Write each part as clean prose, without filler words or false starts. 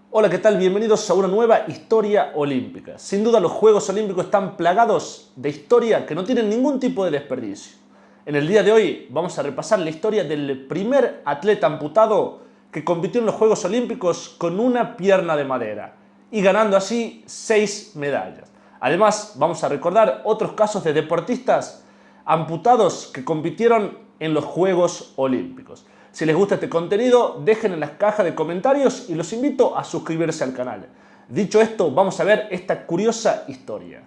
Hola, ¿qué tal? Bienvenidos a una nueva historia olímpica. Sin duda los Juegos Olímpicos están plagados de historia que no tienen ningún tipo de desperdicio. En el día de hoy vamos a repasar la historia del primer atleta amputado que compitió en los Juegos Olímpicos con una pierna de madera y ganando así 6 medallas. Además vamos a recordar otros casos de deportistas amputados que compitieron en los Juegos Olímpicos. Si les gusta este contenido, dejen en la caja de comentarios y los invito a suscribirse al canal. Dicho esto, vamos a ver esta curiosa historia.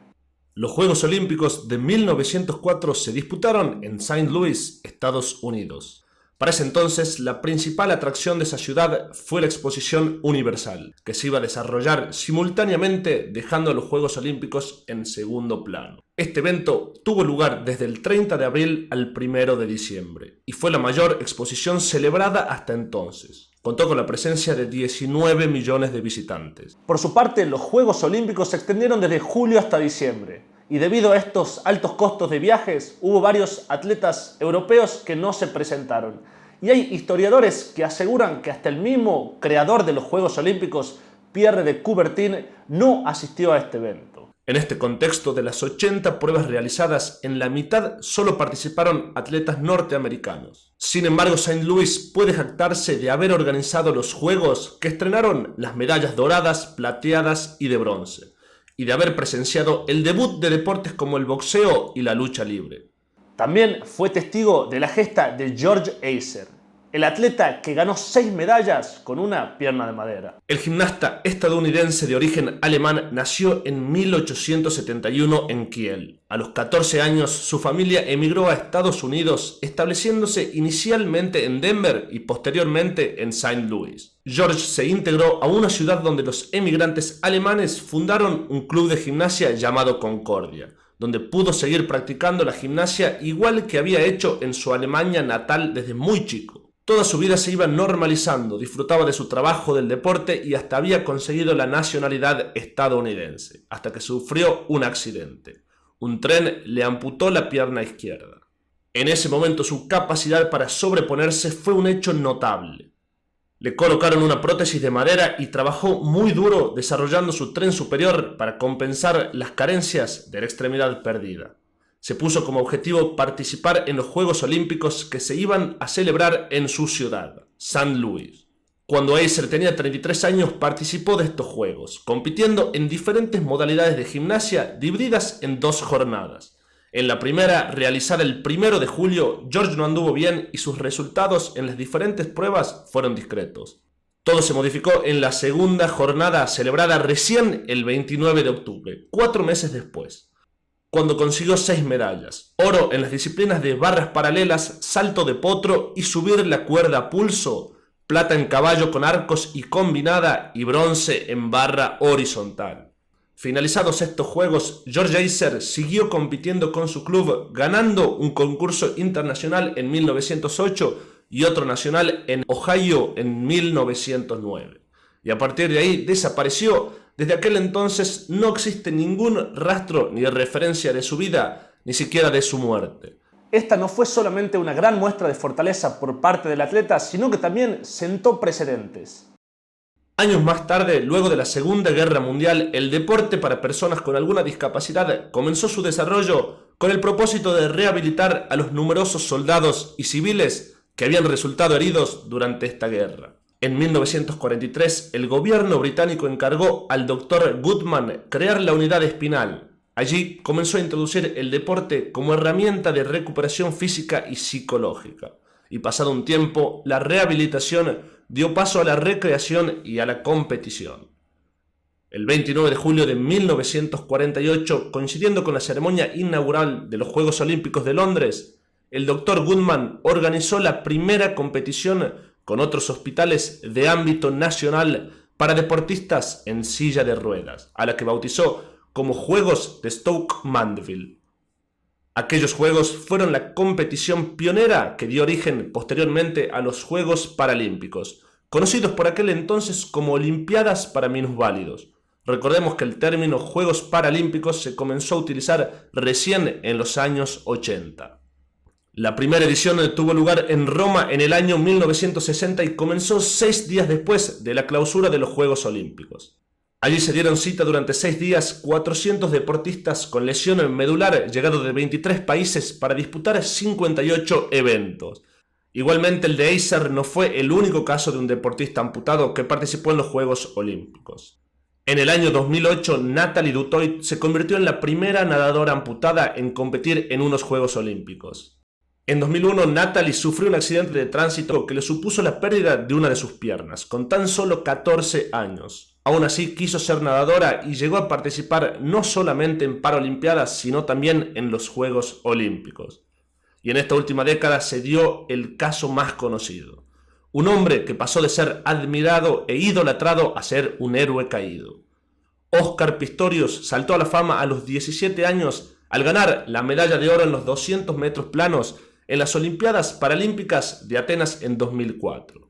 Los Juegos Olímpicos de 1904 se disputaron en Saint Louis, Estados Unidos. Para ese entonces, la principal atracción de esa ciudad fue la Exposición Universal, que se iba a desarrollar simultáneamente dejando a los Juegos Olímpicos en segundo plano. Este evento tuvo lugar desde el 30 de abril al 1 de diciembre y fue la mayor exposición celebrada hasta entonces. Contó con la presencia de 19 millones de visitantes. Por su parte, los Juegos Olímpicos se extendieron desde julio hasta diciembre. Y debido a estos altos costos de viajes, hubo varios atletas europeos que no se presentaron. Y hay historiadores que aseguran que hasta el mismo creador de los Juegos Olímpicos, Pierre de Coubertin, no asistió a este evento. En este contexto, de las 80 pruebas realizadas, en la mitad solo participaron atletas norteamericanos. Sin embargo, Saint Louis puede jactarse de haber organizado los Juegos que estrenaron las medallas doradas, plateadas y de bronce, y de haber presenciado el debut de deportes como el boxeo y la lucha libre. También fue testigo de la gesta de George Heiser, el atleta que ganó 6 medallas con una pierna de madera. El gimnasta estadounidense de origen alemán nació en 1871 en Kiel. A los 14 años su familia emigró a Estados Unidos, estableciéndose inicialmente en Denver y posteriormente en Saint Louis. George se integró a una ciudad donde los emigrantes alemanes fundaron un club de gimnasia llamado Concordia, donde pudo seguir practicando la gimnasia igual que había hecho en su Alemania natal desde muy chico. Toda su vida se iba normalizando, disfrutaba de su trabajo, del deporte y hasta había conseguido la nacionalidad estadounidense, hasta que sufrió un accidente. Un tren le amputó la pierna izquierda. En ese momento su capacidad para sobreponerse fue un hecho notable. Le colocaron una prótesis de madera y trabajó muy duro desarrollando su tren superior para compensar las carencias de la extremidad perdida. Se puso como objetivo participar en los Juegos Olímpicos que se iban a celebrar en su ciudad, Saint Louis. Cuando Heiser tenía 33 años participó de estos Juegos, compitiendo en diferentes modalidades de gimnasia divididas en 2 jornadas. En la primera, realizada el 1 de julio, George no anduvo bien y sus resultados en las diferentes pruebas fueron discretos. Todo se modificó en la segunda jornada, celebrada recién el 29 de octubre, 4 meses después, cuando consiguió 6 medallas: oro en las disciplinas de barras paralelas, salto de potro y subir la cuerda a pulso, plata en caballo con arcos y combinada y bronce en barra horizontal. Finalizados estos Juegos, George Heiser siguió compitiendo con su club, ganando un concurso internacional en 1908 y otro nacional en Ohio en 1909. Y a partir de ahí desapareció. Desde aquel entonces no existe ningún rastro ni referencia de su vida, ni siquiera de su muerte. Esta no fue solamente una gran muestra de fortaleza por parte del atleta, sino que también sentó precedentes. Años más tarde, luego de la Segunda Guerra Mundial, el deporte para personas con alguna discapacidad comenzó su desarrollo con el propósito de rehabilitar a los numerosos soldados y civiles que habían resultado heridos durante esta guerra. En 1943, el gobierno británico encargó al Dr. Goodman crear la unidad espinal. Allí comenzó a introducir el deporte como herramienta de recuperación física y psicológica. Y pasado un tiempo, la rehabilitación dio paso a la recreación y a la competición. El 29 de julio de 1948, coincidiendo con la ceremonia inaugural de los Juegos Olímpicos de Londres, el Dr. Goodman organizó la primera competición con otros hospitales de ámbito nacional para deportistas en silla de ruedas, a la que bautizó como Juegos de Stoke Mandeville. Aquellos Juegos fueron la competición pionera que dio origen posteriormente a los Juegos Paralímpicos, conocidos por aquel entonces como Olimpiadas para minusválidos. Recordemos que el término Juegos Paralímpicos se comenzó a utilizar recién en los años 80. La primera edición tuvo lugar en Roma en el año 1960 y comenzó 6 días después de la clausura de los Juegos Olímpicos. Allí se dieron cita durante 6 días 400 deportistas con lesión medular llegados de 23 países para disputar 58 eventos. Igualmente el de Acer no fue el único caso de un deportista amputado que participó en los Juegos Olímpicos. En el año 2008, Nathalie Dutoit se convirtió en la primera nadadora amputada en competir en unos Juegos Olímpicos. En 2001, Nathalie sufrió un accidente de tránsito que le supuso la pérdida de una de sus piernas, con tan solo 14 años. Aún así, quiso ser nadadora y llegó a participar no solamente en Paralimpiadas, sino también en los Juegos Olímpicos. Y en esta última década se dio el caso más conocido. Un hombre que pasó de ser admirado e idolatrado a ser un héroe caído. Óscar Pistorius saltó a la fama a los 17 años al ganar la medalla de oro en los 200 metros planos en las Olimpiadas Paralímpicas de Atenas en 2004.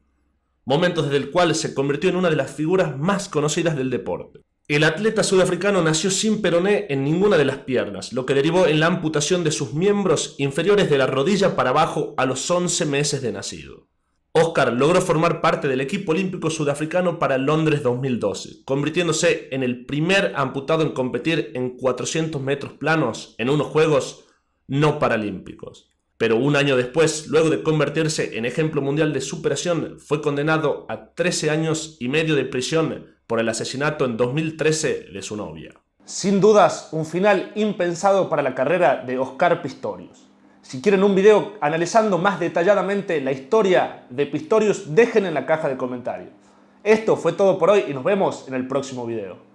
Momento desde el cual se convirtió en una de las figuras más conocidas del deporte. El atleta sudafricano nació sin peroné en ninguna de las piernas, lo que derivó en la amputación de sus miembros inferiores de la rodilla para abajo a los 11 meses de nacido. Óscar logró formar parte del equipo olímpico sudafricano para Londres 2012, convirtiéndose en el primer amputado en competir en 400 metros planos en unos Juegos no paralímpicos. Pero un año después, luego de convertirse en ejemplo mundial de superación, fue condenado a 13 años y medio de prisión por el asesinato en 2013 de su novia. Sin dudas, un final impensado para la carrera de Óscar Pistorius. Si quieren un video analizando más detalladamente la historia de Pistorius, dejen en la caja de comentarios. Esto fue todo por hoy y nos vemos en el próximo video.